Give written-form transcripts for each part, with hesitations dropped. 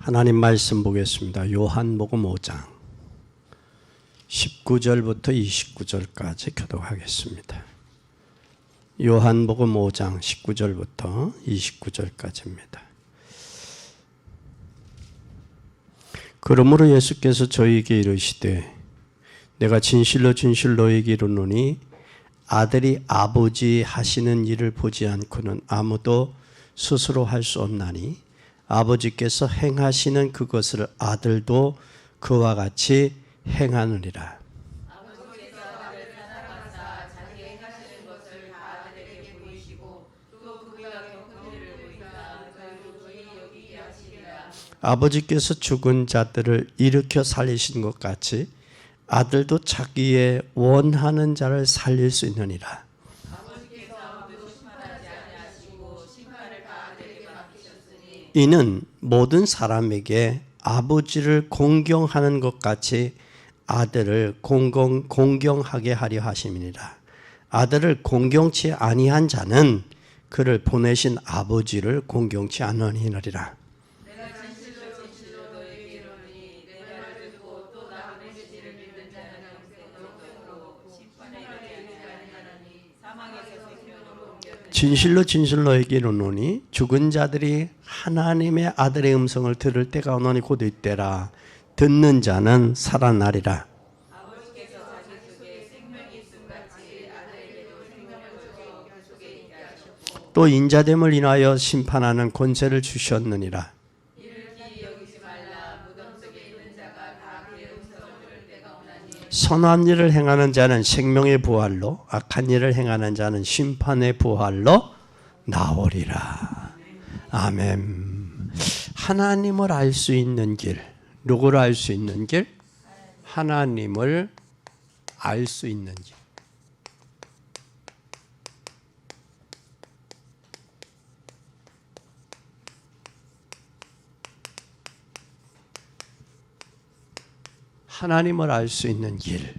하나님 말씀 보겠습니다. 요한복음 5장 19절부터 29절까지 교독하겠습니다. 요한복음 5장 19절부터 29절까지입니다. 그러므로 예수께서 저희에게 이르시되 내가 진실로 너희에게 이르노니 아들이 아버지 하시는 일을 보지 않고는 아무도 스스로 할 수 없나니 아버지께서 행하시는 그것을 아들도 그와 같이 행하느니라. 아버지께서 아들을 사랑하사 자기 행하시는 것을 다 아들에게 보이시고 또 그가 겪은 일을 보이사 저희도 조용히 여기게 하시리라. 아버지께서 죽은 자들을 일으켜 살리신 것 같이 아들도 자기의 원하는 자를 살릴 수 있느니라. 이는 모든 사람에게 아버지를 공경하는 것 같이 아들을 공경하게 하려 하심이니라. 아들을 공경치 아니한 자는 그를 보내신 아버지를 공경치 않으리라. 내가 진실로 너희에게 이르노니 내 말을 듣고 또 나 보내시기를 믿는 자는 영생으로 심판에 이르지 아니하나니 사망에서 생명으로 옮겼느니라. 진실로 너희에게 이르노니 죽은 자들이 하나님의 아들의 음성을 들을 때가 오노니 곧 이때라. 듣는 자는 살아나리라. 아버지께서 자기 속에 생명이 있음같이 아들에게도 생명을 주어 그 속에 있게 하셨고 또 인자됨을 인하여 심판하는 권세를 주셨느니라. 이를 기이 여기지 말라. 무덤 속에 있는 자가 다 그의 음성을 들을 때가 오나니 선한 일을 행하는 자는 생명의 부활로, 악한 일을 행하는 자는 심판의 부활로 나오리라. 아멘. 하나님을 알 수 있는 길, 누구를 알 수 있는 길? 하나님을 알 수 있는 길. 하나님을 알 수 있는 길.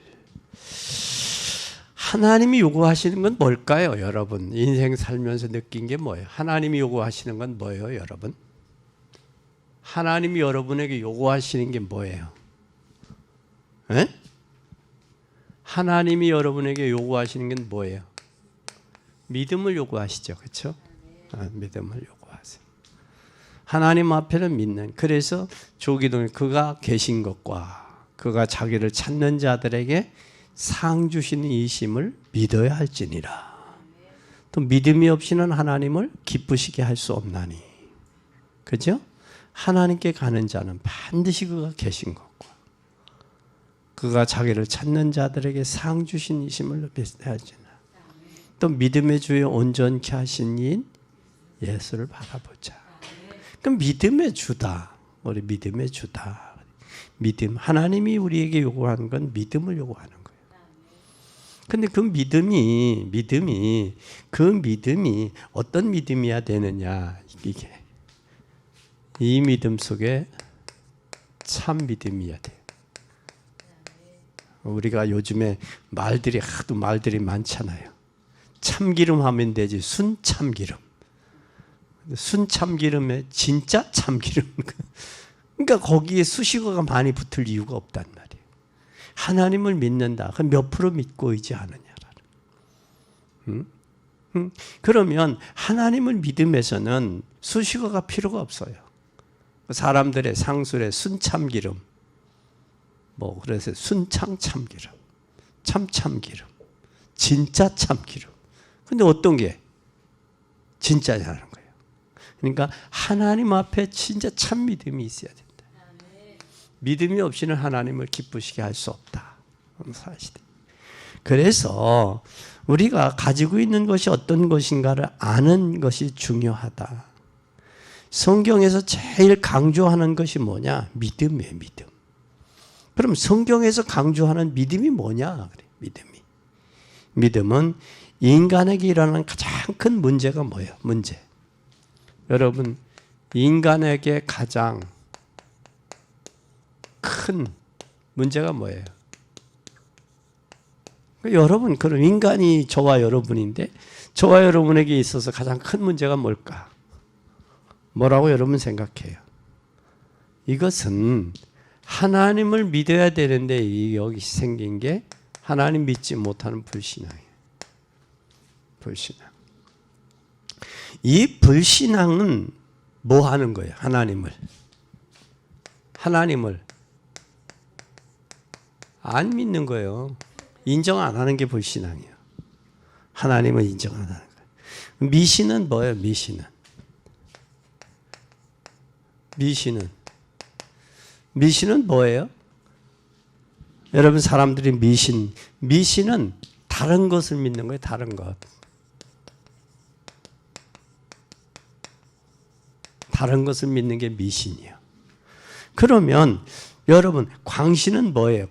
하나님이 요구하시는 건 뭘까요, 여러분? 인생 살면서 느낀 게 뭐예요? 하나님이 요구하시는 건 뭐예요, 여러분? 하나님이 여러분에게 요구하시는 게 뭐예요? 에? 하나님이 여러분에게 요구하시는 게 뭐예요? 믿음을 요구하시죠, 그렇죠? 믿음을 요구하세요. 하나님 앞에는 믿는. 그래서 조기도에 그가 계신 것과 그가 자기를 찾는 자들에게 상 주시는 이심을 믿어야 할지니라. 또 믿음이 없이는 하나님을 기쁘시게 할 수 없나니. 그죠? 하나님께 가는 자는 반드시 그가 계신 것과 그가 자기를 찾는 자들에게 상 주신 이심을 믿어야 할지니라. 또 믿음의 주에 온전케 하신 이인 예수를 바라보자. 그럼 믿음의 주다. 우리 믿음의 주다. 믿음. 하나님이 우리에게 요구하는 건 믿음을 요구하는 거예요. 근데 그 믿음이 어떤 믿음이야 되느냐, 이게. 이 믿음 속에 참 믿음이야 돼. 우리가 요즘에 하도 말들이 많잖아요. 참기름 하면 되지, 순참기름. 순참기름에 진짜 참기름. 그러니까 거기에 수식어가 많이 붙을 이유가 없단 말이에요. 하나님을 믿는다. 그럼 몇 프로 믿고 있지 않느냐라는. 그러면 하나님을 믿음에서는 수식어가 필요가 없어요. 사람들의 상술에 순참기름, 그래서 순창참기름, 참참기름, 진짜 참기름. 근데 어떤 게 진짜냐는 거예요. 그러니까 하나님 앞에 진짜 참 믿음이 있어야 된다. 믿음이 없이는 하나님을 기쁘시게 할 수 없다. 사실이다. 그래서 우리가 가지고 있는 것이 어떤 것인가를 아는 것이 중요하다. 성경에서 제일 강조하는 것이 뭐냐? 믿음이에요, 믿음. 그럼 성경에서 강조하는 믿음이 뭐냐? 믿음은 인간에게 일어나는 가장 큰 문제가 뭐예요? 여러분, 인간에게 가장 큰 문제가 뭐예요? 여러분, 그럼 인간이 저와 여러분인데 저와 여러분에게 있어서 가장 큰 문제가 뭘까? 뭐라고 여러분 생각해요? 이것은 하나님을 믿어야 되는데 여기 생긴 게 하나님 믿지 못하는 불신앙이에요. 불신앙. 이 불신앙은 뭐 하는 거예요? 하나님을 안 믿는 거예요. 인정 안 하는 게 불신앙이에요. 하나님을 인정 안 하는 거예요. 미신은 뭐예요? 미신은 뭐예요? 여러분 사람들이 미신은 다른 것을 믿는 거예요. 다른 것. 다른 것을 믿는 게 미신이에요. 그러면 여러분 광신은 뭐예요?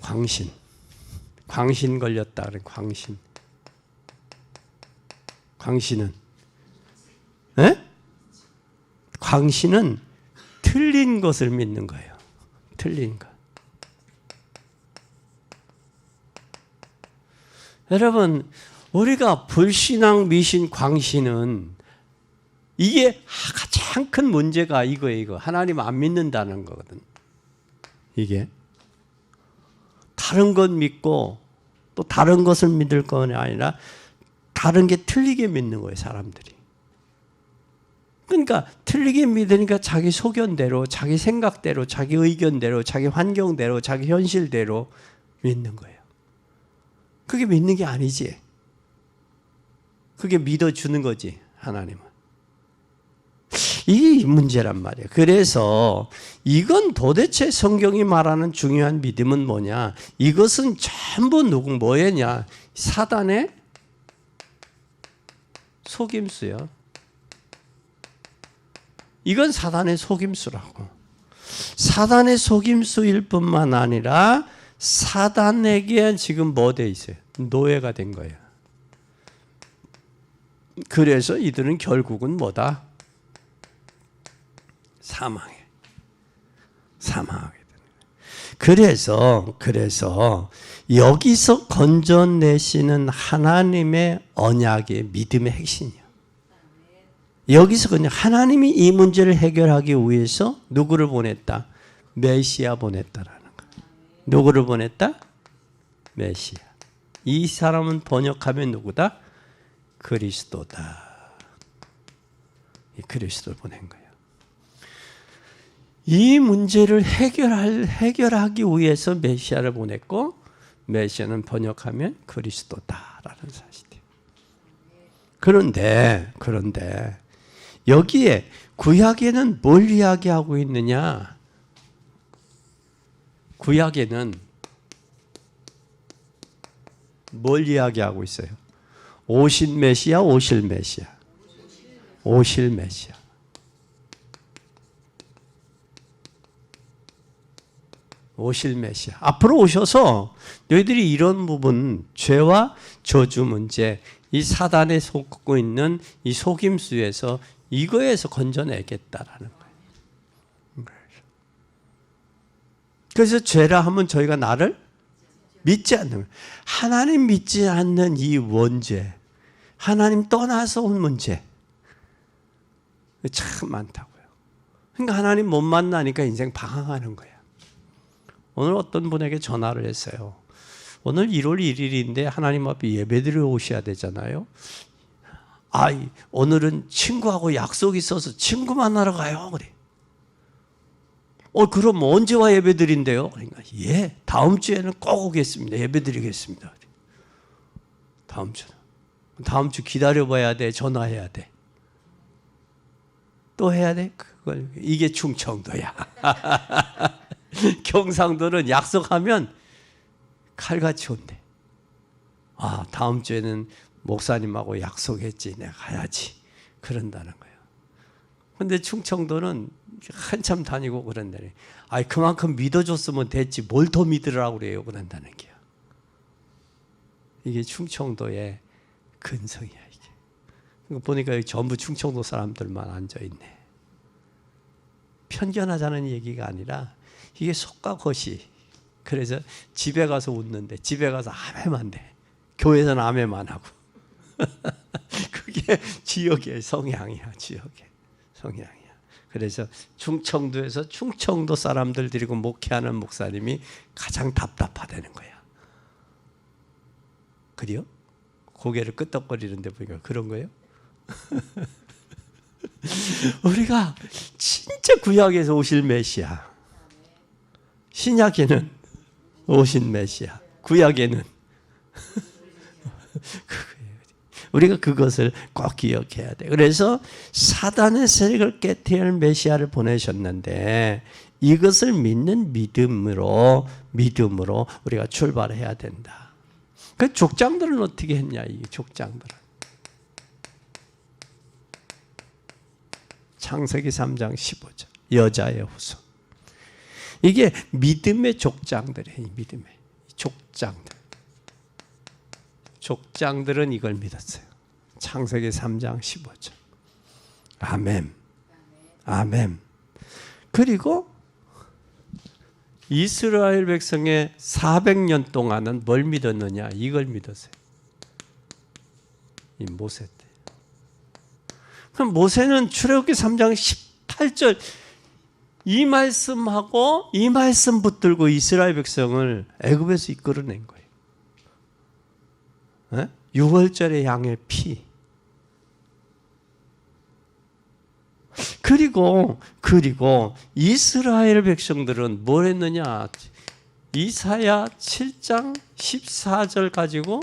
광신 걸렸다 그래. 광신은 광신은 틀린 것을 믿는 거예요. 틀린 것. 여러분 우리가 불신앙, 미신, 광신은 이게 가장 큰 문제가 이거 하나님 안 믿는다는 거거든. 이게 다른 것 믿고 또 다른 것을 믿을 건 아니라 다른 게 틀리게 믿는 거예요, 사람들이. 그러니까 틀리게 믿으니까 자기 소견대로, 자기 생각대로, 자기 의견대로, 자기 환경대로, 자기 현실대로 믿는 거예요. 그게 믿는 게 아니지. 그게 믿어주는 거지, 하나님은. 이 문제란 말이에요. 그래서 이건 도대체 성경이 말하는 중요한 믿음은 뭐냐? 이것은 전부 뭐였냐? 사단의 속임수요. 이건 사단의 속임수라고. 사단의 속임수일 뿐만 아니라 사단에게 지금 뭐 돼 있어요? 노예가 된 거예요. 그래서 이들은 결국은 뭐다? 사망하게 되는 거예요. 그래서 여기서 건져내시는 하나님의 언약의 믿음의 핵심이에요. 여기서 그냥 하나님이 이 문제를 해결하기 위해서 누구를 보냈다? 메시아 보냈다라는 거예요. 누구를 보냈다? 메시아. 이 사람은 번역하면 누구다? 그리스도다. 이 그리스도를 보낸 거예요. 이 문제를 해결하기 위해서 메시아를 보냈고, 메시아는 번역하면 그리스도다라는 사실이에요. 그런데 여기에 구약에는 뭘 이야기하고 있느냐? 구약에는 뭘 이야기하고 있어요? 오실 메시아. 오실 메시아. 앞으로 오셔서 너희들이 이런 부분, 죄와 저주 문제, 이 사단에 속고 있는 이 속임수에서 이거에서 건져내겠다라는 거예요. 그래서 죄라 하면 저희가 나를 믿지 않는 거예요. 하나님 믿지 않는 이 원죄, 하나님 떠나서 온 문제 참 많다고요. 그러니까 하나님 못 만나니까 인생 방황하는 거예요. 오늘 어떤 분에게 전화를 했어요. 오늘 1월 1일인데 하나님 앞에 예배드리러 오셔야 되잖아요. 오늘은 친구하고 약속이 있어서 친구 만나러 가요. 그래. 그럼 언제와 예배드린대요? 그러니까 다음 주에는 꼭 오겠습니다. 예배드리겠습니다. 다음 주 기다려봐야 돼. 전화해야 돼. 또 해야 돼? 이게 충청도야. 경상도는 약속하면 칼같이 온대. 다음 주에는 목사님하고 약속했지. 내가 가야지. 그런다는 거예요. 근데 충청도는 한참 다니고 그런다네. 그만큼 믿어줬으면 됐지. 뭘 더 믿으라고 그래요. 그런다는 게요. 이게 충청도의 근성이야, 이게. 보니까 여기 전부 충청도 사람들만 앉아있네. 편견하자는 얘기가 아니라 이게 속과 겉이. 그래서 집에 가서 웃는데 집에 가서 아멘만 돼. 교회에서는 아멘만 하고. 그게 지역의 성향이야. 지역의 성향이야. 그래서 충청도에서 충청도 사람들 데리고 목회하는 목사님이 가장 답답하다는 거야. 그래요? 고개를 끄덕거리는데 보니까 그런 거예요? 우리가 진짜 구약에서 오실 메시아, 신약에는 오신 메시아, 구약에는 우리가 그것을 꼭 기억해야 돼. 그래서 사단의 세력을 깨뜨릴 메시아를 보내셨는데 이것을 믿는 믿음으로 우리가 출발해야 된다. 그 족장들은 어떻게 했냐? 이 족장들은 창세기 3장 15절 여자의 후손. 이게 믿음의 족장들이에요. 믿음의 족장들. 족장들은 이걸 믿었어요. 창세기 3장 15절. 아멘. 아멘. 그리고 이스라엘 백성의 400년 동안은 뭘 믿었느냐? 이걸 믿었어요. 이 모세 때. 그럼 모세는 출애굽기 3장 18절 이 말씀하고 이 말씀 붙들고 이스라엘 백성을 애굽에서 이끌어낸 거예요. 6월절의 양의 피. 그리고 이스라엘 백성들은 뭘 했느냐? 이사야 7장 14절 가지고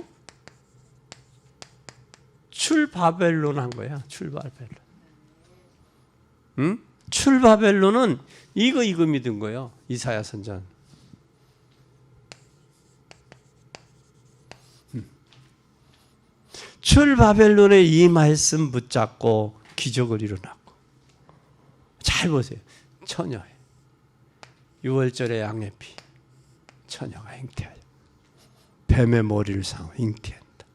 출바벨론 한 거야. 출바벨론. 응? 출바벨론은 이거 믿은 거예요. 이사야 선전. 출바벨론의 이 말씀 붙잡고 기적을 일어났고. 잘 보세요. 처녀의 6월절의 양의 피. 처녀가 잉태하여 뱀의 머리를 상하여 잉태한다.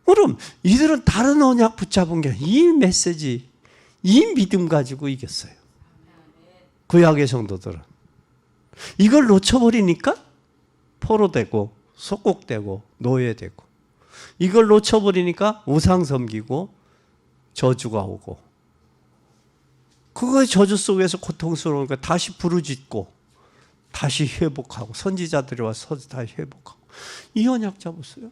그럼 이들은 다른 언약 붙잡은 게 이 메시지, 이 믿음 가지고 이겼어요. 구약의 성도들은 이걸 놓쳐버리니까 포로되고 속국되고 노예되고, 이걸 놓쳐버리니까 우상 섬기고 저주가 오고, 그거의 저주 속에서 고통스러우니까 다시 부르짖고 다시 회복하고, 선지자들이 와서 다시 회복하고. 이 언약 잡았어요.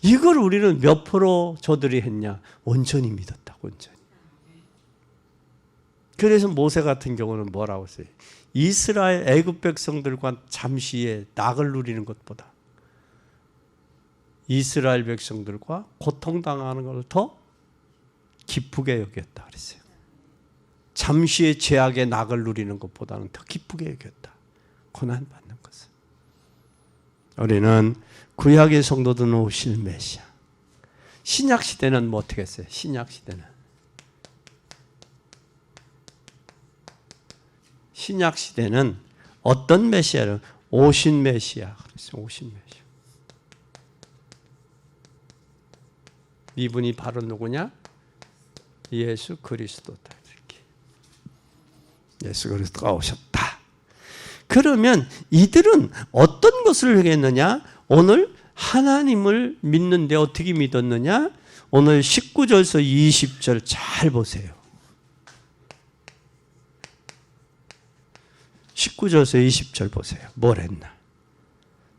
이걸 우리는 몇 프로 저들이 했냐? 온전히 믿었다. 온전히. 그래서 모세 같은 경우는 뭐라고 했어요? 이스라엘 애굽 백성들과 잠시의 낙을 누리는 것보다 이스라엘 백성들과 고통당하는 것을 더 기쁘게 여겼다 그랬어요. 잠시의 죄악의 낙을 누리는 것보다는 더 기쁘게 여겼다. 고난받는 것을. 우리는 구약의 성도들은 오실 메시아. 신약 시대는 뭐 어떻게 했어요? 신약 시대는 어떤 메시아를? 오신 메시아. 그랬어요. 오신 메시아. 이분이 바로 누구냐? 예수 그리스도다. 이렇게. 예수 그리스도가 오셨다. 그러면 이들은 어떤 것을 했느냐? 오늘 하나님을 믿는데 어떻게 믿었느냐? 오늘 19절에서 20절 잘 보세요. 19절에서 20절 보세요. 뭘 했나?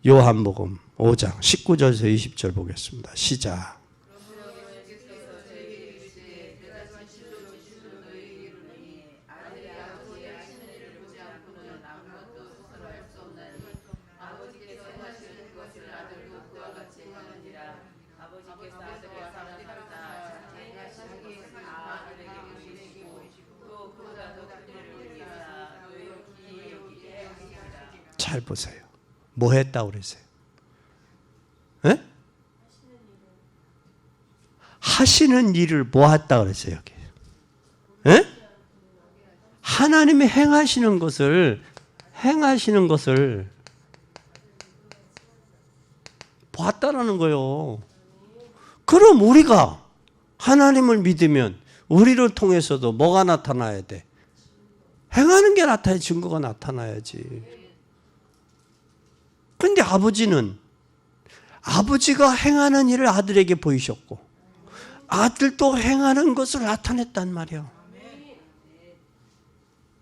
요한복음 5장 19절에서 20절 보겠습니다. 시작. 잘 보세요. 뭐 했다고 그랬어요? 에? 하시는 일을 뭐 했다고 그랬어요? 여기. 에? 하나님이 행하시는 것을 봤다라는 거예요. 그럼 우리가 하나님을 믿으면 우리를 통해서도 뭐가 나타나야 돼? 행하는 게 나타나야, 증거가 나타나야지. 그런데 아버지가 행하는 일을 아들에게 보이셨고, 아들도 행하는 것을 나타냈단 말이에요.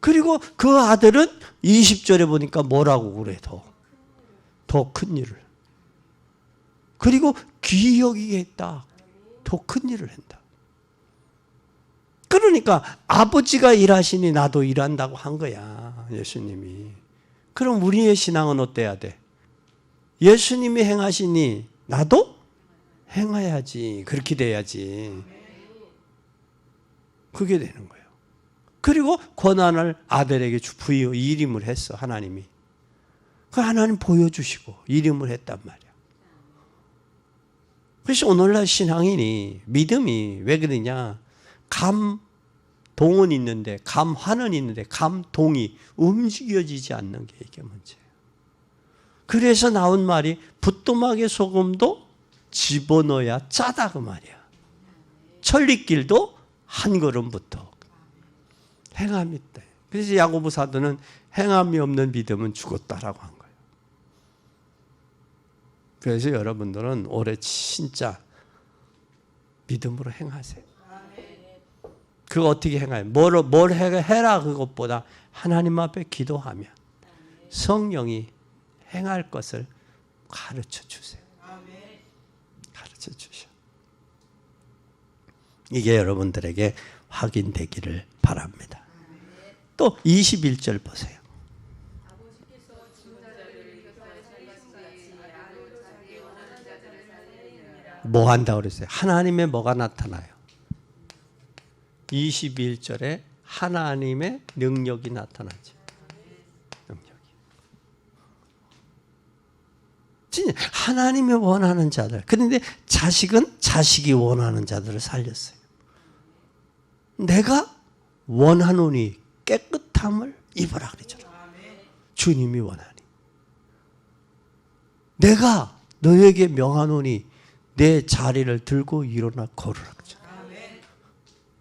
그리고 그 아들은 20절에 보니까 뭐라고 그래, 더 큰 일을. 그리고 귀히 여기게 했다. 더 큰 일을 한다. 그러니까 아버지가 일하시니 나도 일한다고 한 거야, 예수님이. 그럼 우리의 신앙은 어때야 돼? 예수님이 행하시니 나도 행해야지. 그렇게 돼야지. 그게 되는 거예요. 그리고 권한을 아들에게 부여 이름을 했어, 하나님이. 그 하나님 보여주시고 이름을 했단 말이야. 그래서 오늘날 신앙인이 믿음이 왜 그러냐? 감동은 있는데 감화는 있는데 감동이 움직여지지 않는 게 이게 문제예요. 그래서 나온 말이 부뚜막에 소금도 집어넣어야 짜다 그 말이야. 천리길도 한 걸음부터 행함이 있다. 그래서 야고보 사도는 행함이 없는 믿음은 죽었다라고 한 거예요. 그래서 여러분들은 올해 진짜 믿음으로 행하세요. 그거 어떻게 행해요? 뭘 해라 그것보다 하나님 앞에 기도하면 성령이 행할 것을 가르쳐 주세요. 가르쳐 주셔. 이게 여러분들에게 확인되기를 바랍니다. 또 21절 보세요. 뭐 한다고 그랬어요? 하나님의 뭐가 나타나요? 21절에 하나님의 능력이 나타나죠. 능력이. 진짜 하나님이 원하는 자들. 그런데 자식은 자식이 원하는 자들을 살렸어요. 내가 원하노니 깨끗함을 입어라 그랬잖아. 주님이 원하니. 내가 너에게 명하노니 내 자리를 들고 일어나 걸으라 그랬잖아.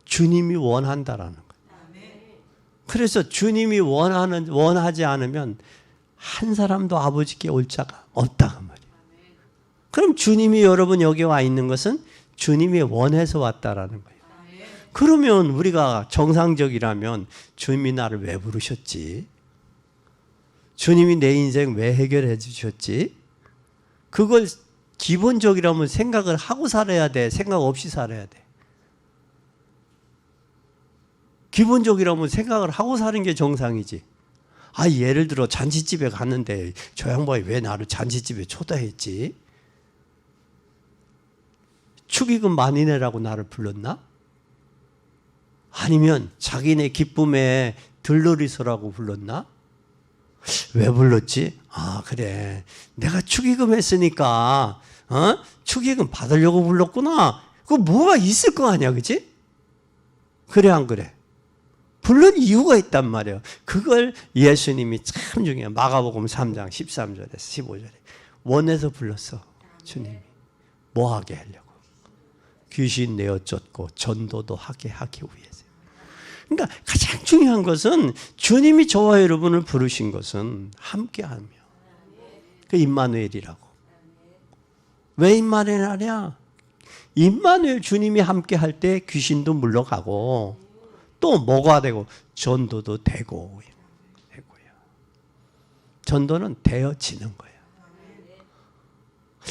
주님이 원한다라는 거예요. 그래서 주님이 원하지 않으면 한 사람도 아버지께 올 자가 없다 그 말이에요. 그럼 주님이 여러분 여기 와 있는 것은 주님이 원해서 왔다라는 거예요. 그러면 우리가 정상적이라면 주님이 나를 왜 부르셨지? 주님이 내 인생 왜 해결해 주셨지? 그걸 기본적이라면 생각을 하고 살아야 돼. 생각 없이 살아야 돼. 기본적이라면 생각을 하고 사는 게 정상이지. 예를 들어 잔치집에 갔는데 저 양반이 왜 나를 잔치집에 초대했지? 축의금 많이 내라고 나를 불렀나? 아니면 자기네 기쁨에 들러리서라고 불렀나? 왜 불렀지? 그래. 내가 축의금 했으니까 축의금 받으려고 불렀구나. 그거 뭐가 있을 거 아니야, 그치? 그래 안 그래? 불른 이유가 있단 말이에요. 그걸 예수님이 참 중요해요. 마가복음 3장 13절에서 15절에 원해서 불렀어. 주님이 뭐 하게 하려고? 귀신 내어 쫓고 전도도 하게 하기 위해서. 그러니까 가장 중요한 것은 주님이 저와 여러분을 부르신 것은 함께하며 그 임마누엘이라고. 왜 임마누엘이냐? 임마누엘 주님이 함께할 때 귀신도 물러가고 또 뭐가 되고 전도도 되고요. 전도는 되어지는 거예요.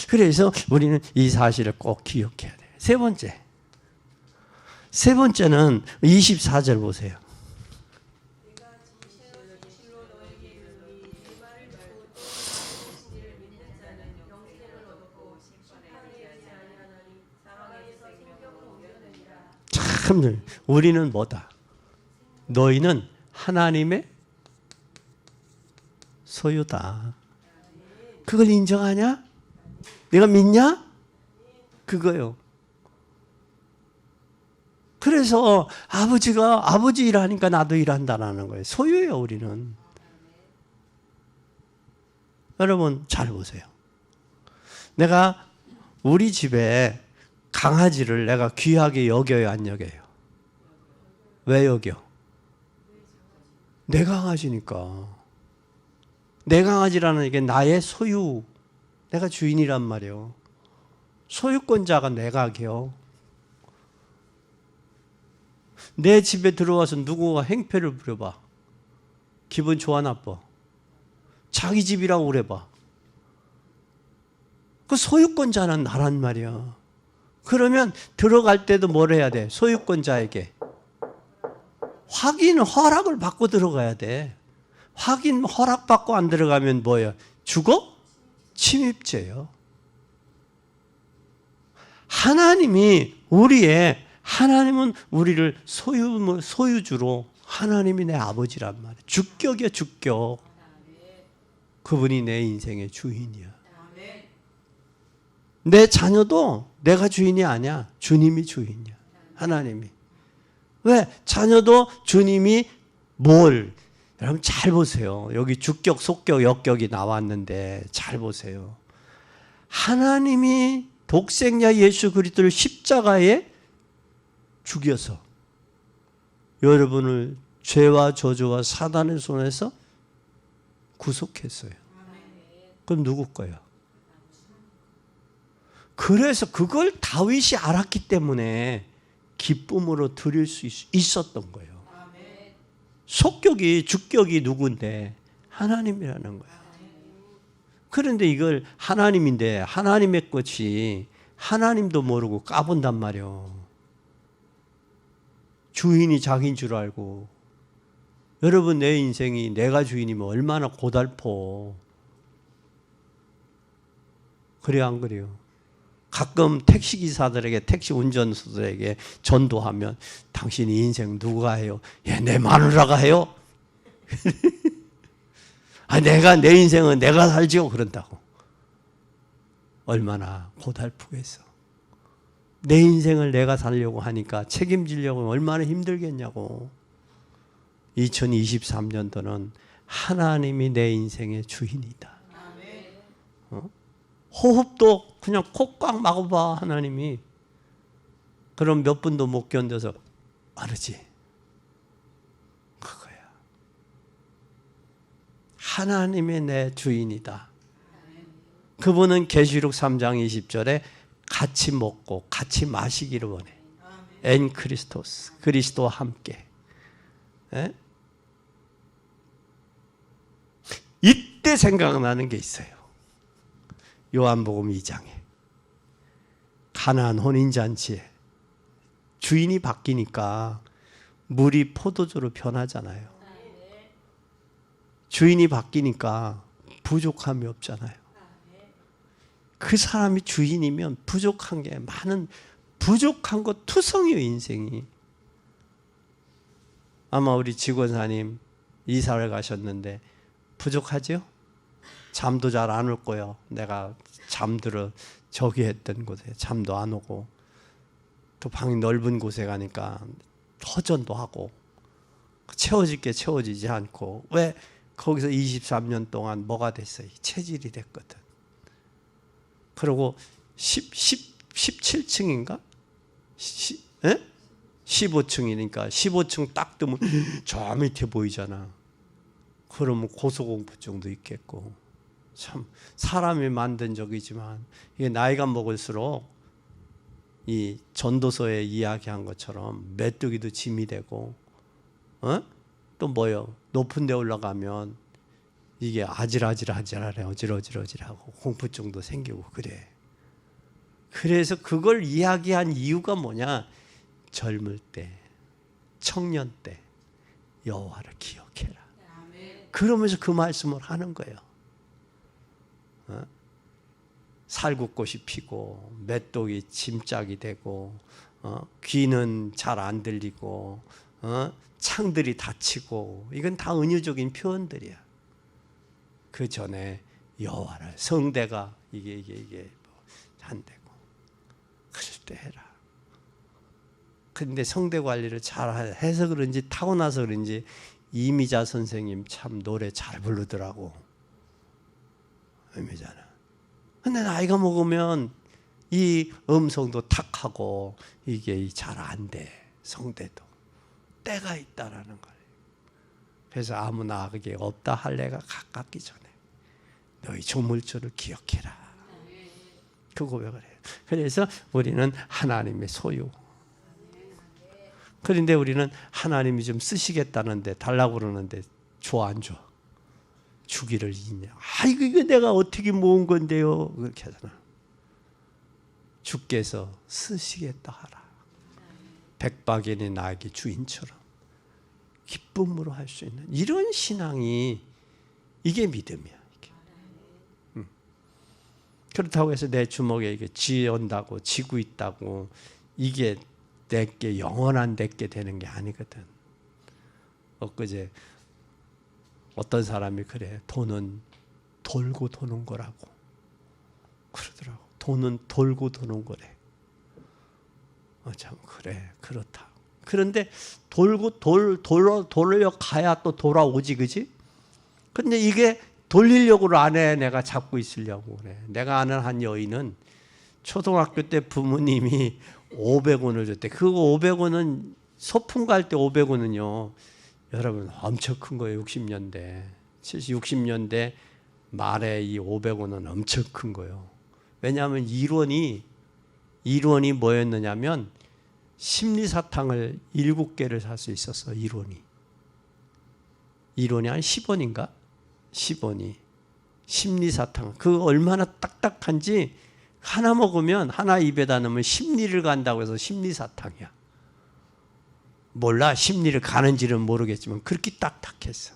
그래서 우리는 이 사실을 꼭 기억해야 돼요. 세 번째는 24절 보세요. 참 우리는 뭐다? 너희는 하나님의 소유다. 그걸 인정하냐? 내가 믿냐? 그거요. 그래서 아버지 일하니까 나도 일한다라는 거예요. 소유예요, 우리는. 여러분 잘 보세요. 내가 우리 집에 강아지를 내가 귀하게 여겨요, 안 여겨요? 왜 여겨? 내 강아지니까. 내 강아지라는 게 나의 소유. 내가 주인이란 말이에요. 소유권자가 내가 겨. 내 집에 들어와서 누구가 행패를 부려봐. 기분 좋아 나빠? 자기 집이라고 그래봐. 그 소유권자는 나란 말이야. 그러면 들어갈 때도 뭘 해야 돼? 소유권자에게 확인 허락을 받고 들어가야 돼. 확인 허락 받고 안 들어가면 뭐예요? 죽어? 침입죄예요. 하나님은 우리를 소유주로, 하나님이 내 아버지란 말이에요. 주격이야, 주격. 그분이 내 인생의 주인이야. 내 자녀도 내가 주인이 아니야. 주님이 주인이야. 하나님이. 왜? 자녀도 주님이 여러분 잘 보세요. 여기 주격, 속격, 역격이 나왔는데 잘 보세요. 하나님이 독생자 예수 그리스도를 십자가에 죽여서 여러분을 죄와 저주와 사단의 손에서 구속했어요. 그럼 누구 거야? 그래서 그걸 다윗이 알았기 때문에 기쁨으로 드릴 수 있었던 거예요. 속격이, 주격이 누군데? 하나님이라는 거야. 그런데 이걸 하나님인데 하나님의 것이 하나님도 모르고 까본단 말이에요. 주인이 자기인 줄 알고. 여러분, 내 인생이 내가 주인이면 얼마나 고달퍼. 그래요, 안 그래요? 가끔 택시기사들에게, 택시 운전수들에게 전도하면 당신이 인생 누가 해요? 예, 내 마누라가 해요? 내 인생은 내가 살지요? 그런다고. 얼마나 고달프겠어. 내 인생을 내가 살려고 하니까 책임지려고 얼마나 힘들겠냐고. 2023년도는 하나님이 내 인생의 주인이다. 호흡도 그냥 코 꽉 막아봐, 하나님이. 그럼 몇 분도 못 견뎌서 마르지. 그거야. 하나님이 내 주인이다. 그분은 계시록 3장 20절에 같이 먹고 같이 마시기를 원해. 엔 크리스토스, 그리스도와 함께. 에? 이때 생각나는 게 있어요. 요한복음 2장에 가나안 혼인잔치에 주인이 바뀌니까 물이 포도주로 변하잖아요. 주인이 바뀌니까 부족함이 없잖아요. 그 사람이 주인이면 부족한 게 많은, 부족한 거 투성이에요, 인생이. 아마 우리 직원사님 이사를 가셨는데 부족하죠? 잠도 잘 안 올 거예요. 내가 잠들어 저기 했던 곳에 잠도 안 오고, 또 방이 넓은 곳에 가니까 허전도 하고 채워질 게 채워지지 않고. 왜? 거기서 23년 동안 뭐가 됐어요? 체질이 됐거든. 그리고 17층인가? 15층이니까 15층 딱 뜨면 저 밑에 보이잖아. 그러면 고소공포증도 있겠고. 참 사람이 만든 적이지만 이게 나이가 먹을수록 이 전도서에 이야기한 것처럼 메뚜기도 짐이 되고, 또 뭐요? 높은 데 올라가면 이게 아질아질하고 공포증도 생기고 그래. 그래서 그걸 이야기한 이유가 뭐냐? 젊을 때, 청년 때 여호와를 기억해라. 그러면서 그 말씀을 하는 거예요. 살구꽃이 피고 메뚜기 짐짝이 되고, 귀는 잘 안 들리고, 창들이 닫히고, 이건 다 은유적인 표현들이야. 그 전에 여호와를, 성대가 이게 안 되고 그럴 때 해라. 근데 성대 관리를 잘 해서 그런지, 타고나서 그런지 이미자 선생님 참 노래 잘 부르더라고. 의미잖아. 근데 나이가 먹으면 이 음성도 탁하고 이게 잘 안 돼. 성대도 때가 있다라는 거예요. 그래서 아무나 그게 없다 할래가 가깝기 전에 너희 조물주를 기억해라. 그 고백을 해요. 그래서 우리는 하나님의 소유. 그런데 우리는 하나님이 좀 쓰시겠다는데 달라고 그러는데 줘 안 줘? 주기를 잊냐? 이거 내가 어떻게 모은 건데요? 그렇게 하잖아. 주께서 쓰시겠다 하라. 백박인이 나에게 주인처럼 기쁨으로 할 수 있는 이런 신앙이 이게 믿음이야. 이게. 그렇다고 해서 내 주먹에 이게 쥐온다고 쥐고 있다고 이게 내게 영원한 내게 되는 게 아니거든. 엊그제 어떤 사람이 그래. 돈은 돌고 도는 거라고 그러더라고. 돈은 돌고 도는 거래. 참 그래 그렇다. 그런데 돌고 돌려 가야 또 돌아오지, 그지? 근데 이게 돌리려고 안 해. 내가 잡고 있으려고 그래. 내가 아는 한 여인은 초등학교 때 부모님이 500원을 줬대. 그 500원은 소풍 갈 때 500원은요. 여러분 엄청 큰 거예요. 60년대. 60년대 말에 이 500원은 엄청 큰 거예요. 왜냐하면 일원이 뭐였느냐면 심리사탕을 7개를 살 수 있었어. 일원이 한 10원인가? 10원이 심리사탕. 그거 얼마나 딱딱한지 하나 먹으면 하나 입에다 넣으면 심리를 간다고 해서 심리사탕이야. 몰라. 심리를 가는지는 모르겠지만 그렇게 딱딱했어.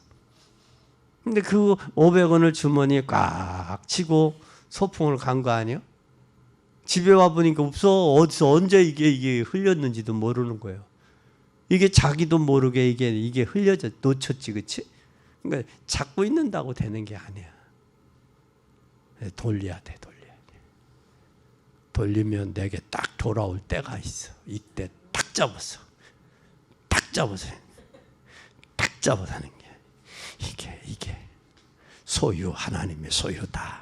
근데 그 500원을 주머니에 꽉 치고 소풍을 간 거 아니에요? 집에 와보니까 없어. 어디서 언제 이게 흘렸는지도 모르는 거예요. 이게 자기도 모르게 이게 흘려져 놓쳤지, 그렇지? 그러니까 잡고 있는다고 되는 게 아니야. 돌려야 돼. 돌리면 내게 딱 돌아올 때가 있어. 이때 딱 잡았어. 딱 잡아서는 게 이게 소유, 하나님의 소유다.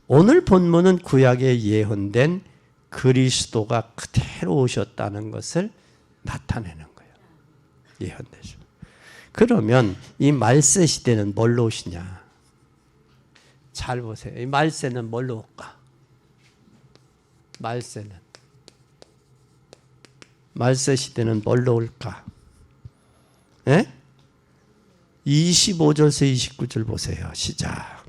오늘 본문은 구약에 예언된 그리스도가 그대로 오셨다는 것을 나타내는 거예요. 예언되죠. 그러면 이 말세 시대는 뭘로 오시냐? 잘 보세요. 이 말세는 뭘로 올까? 말세 시대는 뭘로 올까? 25절에서 29절 보세요. 시작.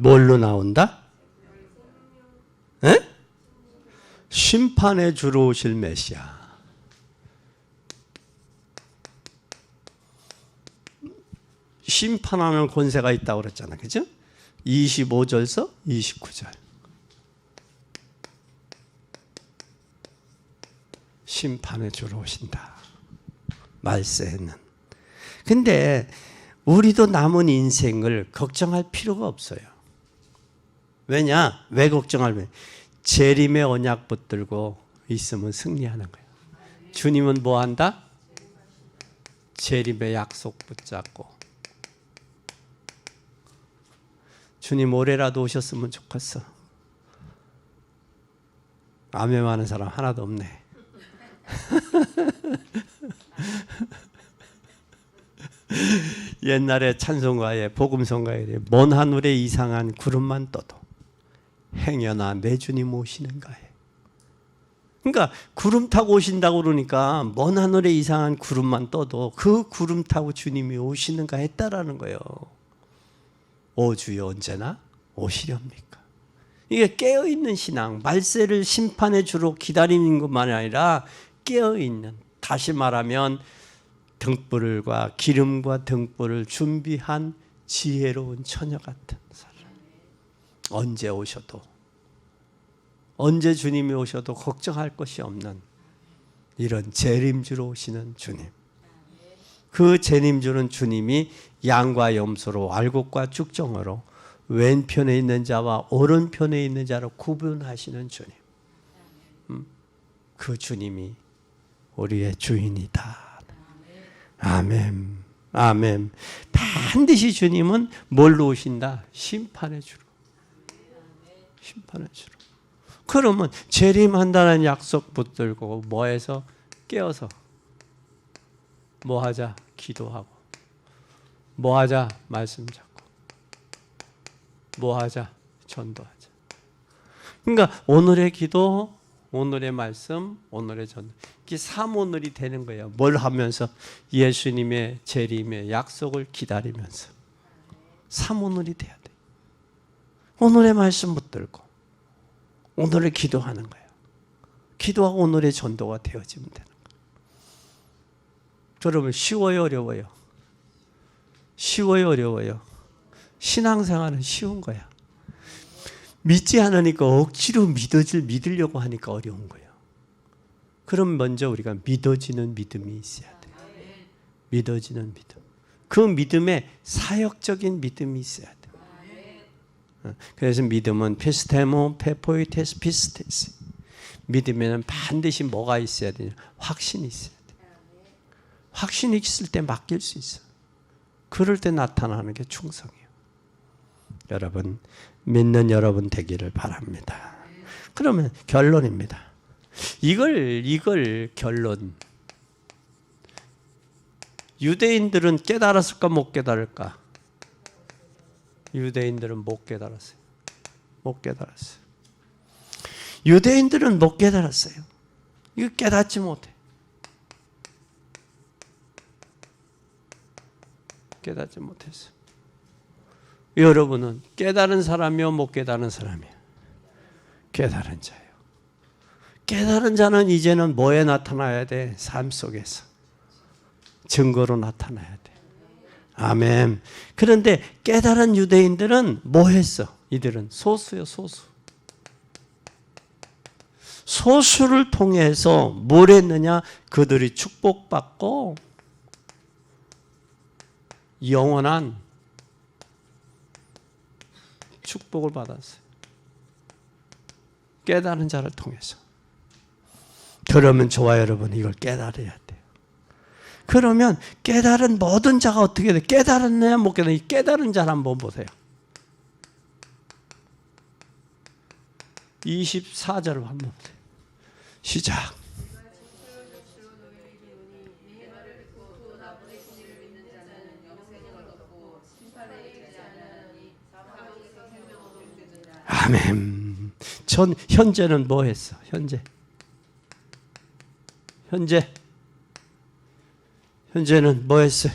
뭘로 나온다? 심판에 주로 오실 메시아. 심판하는 권세가 있다고 그랬잖아. 그죠? 25절에서 29절. 심판에 주로 오신다. 말세는. 근데 우리도 남은 인생을 걱정할 필요가 없어요. 왜냐? 왜 걱정하면 재림의 언약 붙들고 있으면 승리하는 거예요. 주님은 뭐 한다? 재림의 약속 붙잡고. 주님 올해라도 오셨으면 좋겠어. 아멘하는 사람 하나도 없네. 옛날에 찬송가에 복음성가에 먼 하늘에 이상한 구름만 떠도 행여나 내 주님 오시는가 해. 그러니까 구름 타고 오신다고 그러니까 먼 하늘에 이상한 구름만 떠도 그 구름 타고 주님이 오시는가 했다라는 거예요. 오 주여 언제나 오시렵니까? 이게 깨어있는 신앙, 말세를 심판의 주로 기다리는 것만 아니라 깨어있는, 다시 말하면 등불과 기름과 등불을 준비한 지혜로운 처녀 같은 사람. 언제 오셔도, 언제 주님이 오셔도 걱정할 것이 없는 이런 재림주로 오시는 주님. 그 재림주는 주님이 양과 염소로 알곡과 쭉정으로 왼편에 있는 자와 오른편에 있는 자로 구분하시는 주님. 그 주님이 우리의 주인이다. 아멘. 아멘. 반드시 주님은 뭘로 오신다? 심판의 주로. 심판의 주로. 그러면 재림한다는 약속 붙들고 뭐해서? 깨어서 뭐하자? 기도하고. 뭐하자? 말씀 잡고. 뭐하자? 전도하자. 그러니까 오늘의 기도, 오늘의 말씀, 오늘의 전도. 이게 3오늘이 되는 거예요. 뭘 하면서? 예수님의 재림의 약속을 기다리면서. 3오늘이 돼야 돼. 오늘의 말씀 붙들고 오늘의 기도하는 거예요. 기도하고 오늘의 전도가 되어지면 되는 거예요. 여러분, 쉬워요, 어려워요? 쉬워요, 어려워요? 신앙생활은 쉬운 거야. 믿지 않으니까 억지로 믿으려고 하니까 어려운 거예요. 그럼 먼저 우리가 믿어지는 믿음이 있어야 돼요. 믿어지는 믿음. 그 믿음에 사역적인 믿음이 있어야 돼요. 그래서 믿음은 피스테모, 페포이테스, 피스테스. 믿음에는 반드시 뭐가 있어야 되냐? 확신이 있어야 돼요. 확신이 있을 때 맡길 수 있어요. 그럴 때 나타나는 게 충성이에요. 여러분, 믿는 여러분 되기를 바랍니다. 그러면 결론입니다. 이걸 결론. 유대인들은 깨달았을까 못 깨달을까? 유대인들은 못 깨달았어요. 못 깨달았어요. 유대인들은 못 깨달았어요. 이거 깨닫지 못해. 깨닫지 못했어요. 여러분은 깨달은 사람이요, 못 깨달은 사람이요? 깨달은 자예요. 깨달은 자는 이제는 뭐에 나타나야 돼? 삶 속에서. 증거로 나타나야 돼. 아멘. 그런데 깨달은 유대인들은 뭐 했어? 이들은 소수요, 소수. 소수를 통해서 뭘 했느냐? 그들이 축복받고 영원한 축복을 받았어요. 깨달은 자를 통해서. 그러면 저와 여러분 이걸 깨달아야 돼요. 그러면 깨달은 모든 자가 어떻게 돼? 깨달았느냐 못 깨달았느냐? 깨달은 자를 한번 보세요. 24절을 한번 보세요. 시작. 아멘. 현재는 뭐 했어? 현재는 뭐 했어요?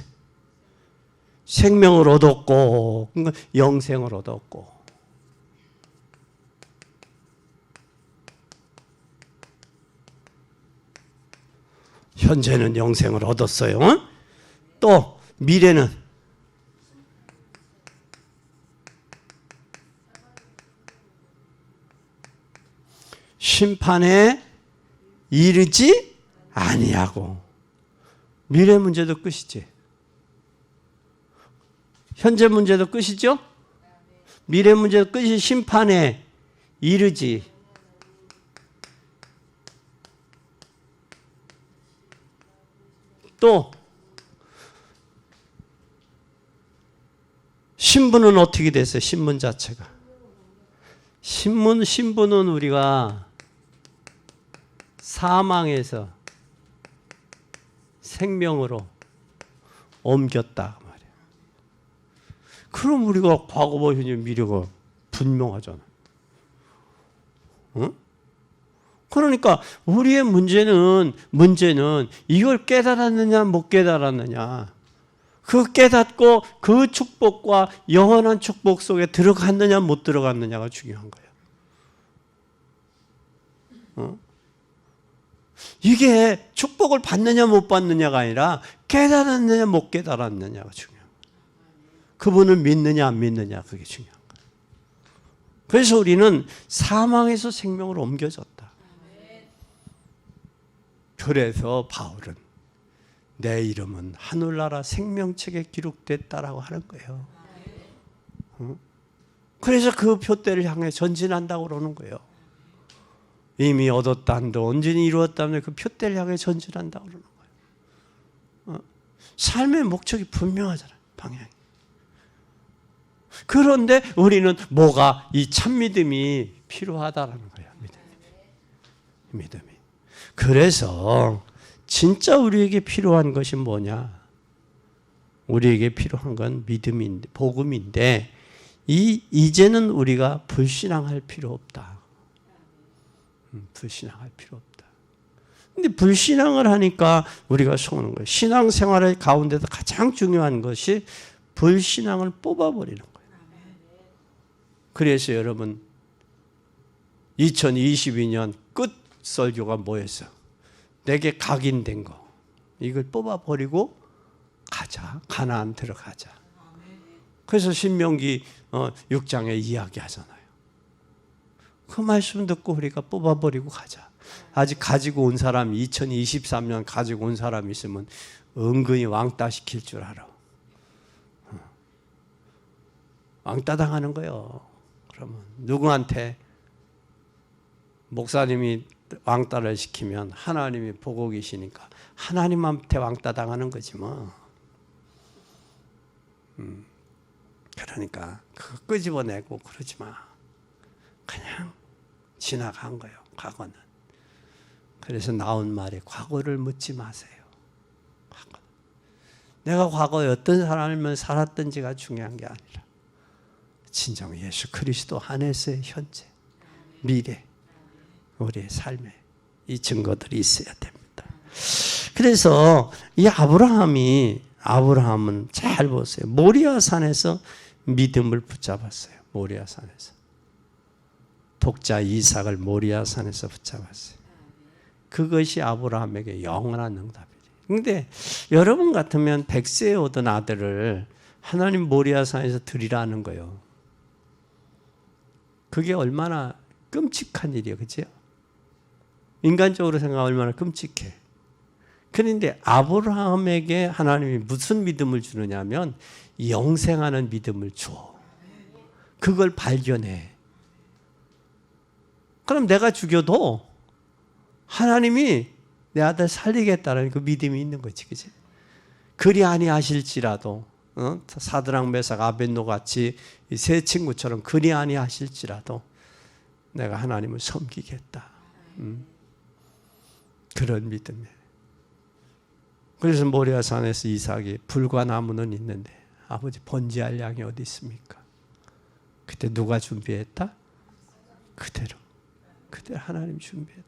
생명을 얻었고, 영생을 얻었고. 현재는 영생을 얻었어요. 또 미래는 심판에 이르지 아니하고. 미래 문제도 끝이지. 현재 문제도 끝이죠? 미래 문제도 끝이 심판에 이르지. 또 신분은 어떻게 됐어요? 신분 자체가. 신분은 우리가 사망에서 생명으로 옮겼다 말이야. 그럼 우리가 과거와 현재 미래가 분명하잖아. 응? 그러니까 우리의 문제는 이걸 깨달았느냐 못 깨달았느냐. 그 깨닫고 그 축복과 영원한 축복 속에 들어갔느냐 못 들어갔느냐가 중요한 거야. 이게 축복을 받느냐 못 받느냐가 아니라 깨달았느냐 못 깨달았느냐가 중요한 거야. 그분을 믿느냐 안 믿느냐 그게 중요한 거야. 그래서 우리는 사망에서 생명으로 옮겨졌다. 그래서 바울은 내 이름은 하늘나라 생명책에 기록됐다라고 하는 거예요. 그래서 그 표대를 향해 전진한다고 그러는 거예요. 이미 얻었다 한들 온전히 이루었다면 그 표대를 향해 전진한다고 그러는 거예요. 삶의 목적이 분명하잖아요. 방향이. 그런데 우리는 뭐가 이 참 믿음이 필요하다라는 거예요. 믿음이. 그래서 진짜 우리에게 필요한 것이 뭐냐? 우리에게 필요한 건 믿음인데, 복음인데 이제는 우리가 불신앙할 필요 없다. 불신앙할 필요 없다. 근데 불신앙을 하니까 우리가 속는 거예요. 신앙생활의 가운데서 가장 중요한 것이 불신앙을 뽑아버리는 거예요. 그래서 여러분 2022년 끝 설교가 뭐였어? 내게 각인된 거. 이걸 뽑아버리고 가자. 가나안 들어가자. 그래서 신명기 6장에 이야기하잖아요. 그 말씀 듣고 우리가 뽑아버리고 가자. 아직 가지고 온 사람이 2023년 가지고 온 사람이 있으면 은근히 왕따 시킬 줄 알아. 왕따 당하는 거예요. 그러면 누구한테 목사님이 왕따를 시키면 하나님이 보고 계시니까 하나님한테 왕따 당하는 거지 뭐. 그러니까 그거 끄집어내고 그러지 마. 그냥 지나간 거예요. 과거는. 그래서 나온 말이 과거를 묻지 마세요. 과거. 내가 과거에 어떤 사람이면 살았던지가 중요한 게 아니라 진정 예수 그리스도 안에서의 현재, 미래, 우리의 삶에 이 증거들이 있어야 됩니다. 그래서 이 아브라함은 잘 보세요. 모리아산에서 믿음을 붙잡았어요. 모리아산에서. 독자 이삭을 모리아산에서 붙잡았어요. 그것이 아브라함에게 영원한 응답이에요. 그런데 여러분 같으면 100세에 오던 아들을 하나님 모리아산에서 드리라는 거예요. 그게 얼마나 끔찍한 일이에요. 그죠? 인간적으로 생각하면 얼마나 끔찍해. 그런데 아브라함에게 하나님이 무슨 믿음을 주느냐면 영생하는 믿음을 줘. 그걸 발견해. 그럼 내가 죽여도 하나님이 내 아들 살리겠다는 그 믿음이 있는 거지. 그치? 그리 아니하실지라도 사드락 메삭 아벳노 같이 세 친구처럼 그리 아니하실지라도 내가 하나님을 섬기겠다. 그런 믿음이에요. 그래서 모리아산에서 이삭이 불과 나무는 있는데 아버지 번제할 양이 어디 있습니까? 그때 누가 준비했다? 그대로 하나님 준비했다.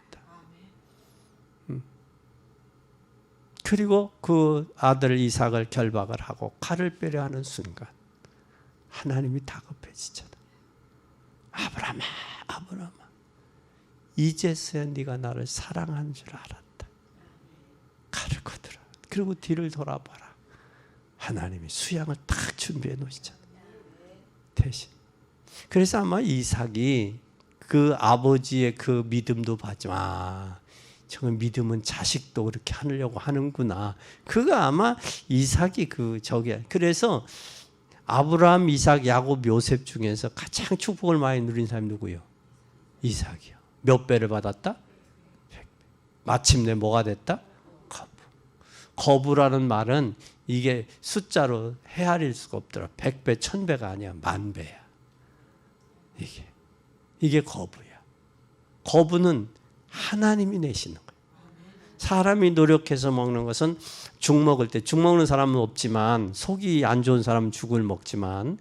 그리고 그 아들 이삭을 결박을 하고 칼을 빼려 하는 순간 하나님이 다급해지잖아. 아브라함아, 아브라함아, 이제서야 네가 나를 사랑하는 줄 알았다. 칼을 거두라. 그리고 뒤를 돌아봐라. 하나님이 수양을 딱 준비해 놓으시잖아. 대신. 그래서 아마 이삭이 그 아버지의 그 믿음도 봤지만 저 믿음은 자식도 그렇게 하려고 하는구나. 그거 아마 이삭이 그래서 아브라함, 이삭, 야곱, 요셉 중에서 가장 축복을 많이 누린 사람이 누구예요? 이삭이요. 몇 배를 받았다? 100배. 마침내 뭐가 됐다? 거부. 거부라는 말은 이게 숫자로 헤아릴 수가 없더라. 100배, 1000배가 아니야. 10,000배야. 이게 거부야. 거부는 하나님이 내시는 거예요. 사람이 노력해서 먹는 것은 죽 먹을 때, 죽 먹는 사람은 없지만 속이 안 좋은 사람은 죽을 먹지만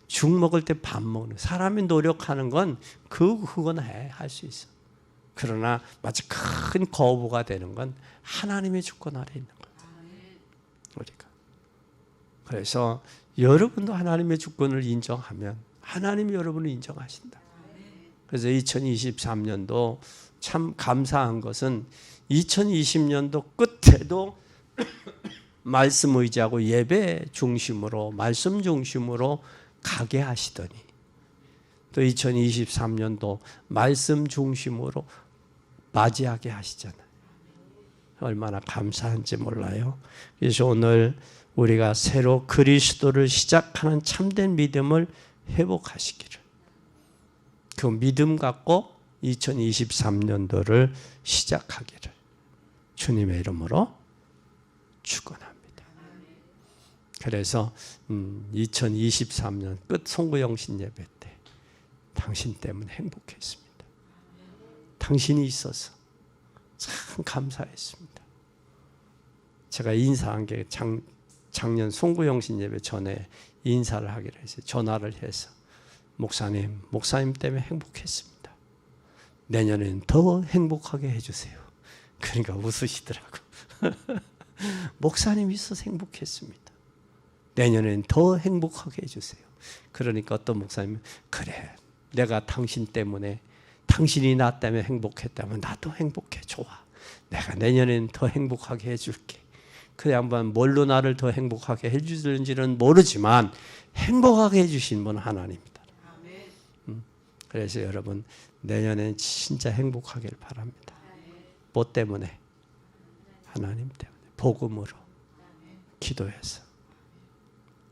죽 먹을 때 밥 먹는 사람이 노력하는 건 그건 할 수 있어. 그러나 마치 큰 거부가 되는 건 하나님의 주권 아래 있는 거예요. 우리가. 그래서 여러분도 하나님의 주권을 인정하면 하나님이 여러분을 인정하신다. 그래서 2023년도 참 감사한 것은 2020년도 끝에도 말씀 의지하고 예배 중심으로 말씀 중심으로 가게 하시더니 또 2023년도 말씀 중심으로 맞이하게 하시잖아요. 얼마나 감사한지 몰라요. 그래서 오늘 우리가 새로 그리스도를 시작하는 참된 믿음을 회복하시기를, 그 믿음 갖고 2023년도를 시작하기를 주님의 이름으로 축원합니다. 그래서 2023년 끝 송구영신 예배 때 당신 때문에 행복했습니다. 당신이 있어서 참 감사했습니다. 제가 인사한 게 작년 송구영신 예배 전에 인사를 하기로 했어요. 전화를 해서 목사님 때문에 행복했습니다. 내년에는 더 행복하게 해주세요. 그러니까 웃으시더라고. 목사님 있어서 행복했습니다. 내년에는 더 행복하게 해주세요. 그러니까 어떤 목사님은 그래 내가 당신 때문에 당신이 나 때문에 행복했다면 나도 행복해. 좋아. 내가 내년에는 더 행복하게 해줄게. 그 양반 뭘로 나를 더 행복하게 해주는지는 모르지만 행복하게 해주신 분 하나님입니다. 그래서 여러분 내년엔 진짜 행복하길 바랍니다. 뭐 때문에? 하나님 때문에. 복음으로 기도해서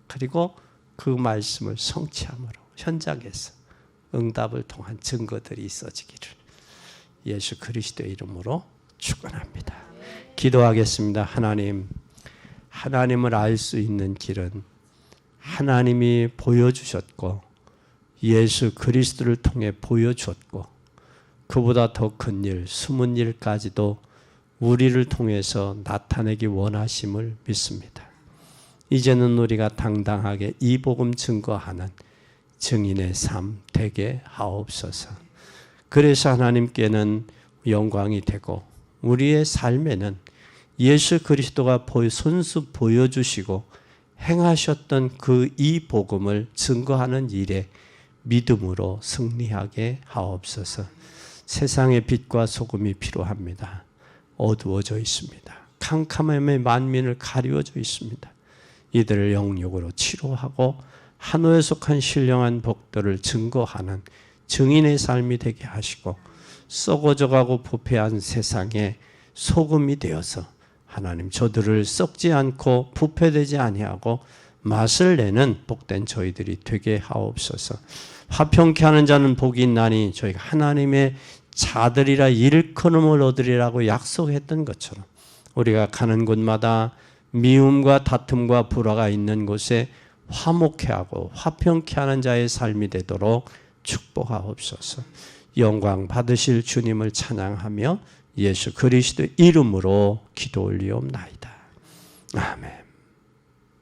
그리고 그 말씀을 성취함으로 현장에서 응답을 통한 증거들이 있어지기를 예수 그리스도의 이름으로 축원합니다. 기도하겠습니다. 하나님을 알 수 있는 길은 하나님이 보여주셨고 예수 그리스도를 통해 보여주었고 그보다 더 큰 일, 숨은 일까지도 우리를 통해서 나타내기 원하심을 믿습니다. 이제는 우리가 당당하게 이 복음 증거하는 증인의 삶 되게 하옵소서. 그래서 하나님께는 영광이 되고 우리의 삶에는 예수 그리스도가 손수 보여주시고 행하셨던 그 이 복음을 증거하는 일에 믿음으로 승리하게 하옵소서. 세상의 빛과 소금이 필요합니다. 어두워져 있습니다. 캄캄함에 만민을 가리워져 있습니다. 이들을 영육으로 치료하고 한우에 속한 신령한 복들을 증거하는 증인의 삶이 되게 하시고 썩어져가고 부패한 세상에 소금이 되어서 하나님 저들을 썩지 않고 부패되지 아니하고 맛을 내는 복된 저희들이 되게 하옵소서. 화평케 하는 자는 복이 있나니 저희가 하나님의 자들이라 일컬음을 얻으리라고 약속했던 것처럼 우리가 가는 곳마다 미움과 다툼과 불화가 있는 곳에 화목케 하고 화평케 하는 자의 삶이 되도록 축복하옵소서. 영광 받으실 주님을 찬양하며 예수 그리스도의 이름으로 기도 올리옵나이다. 아멘.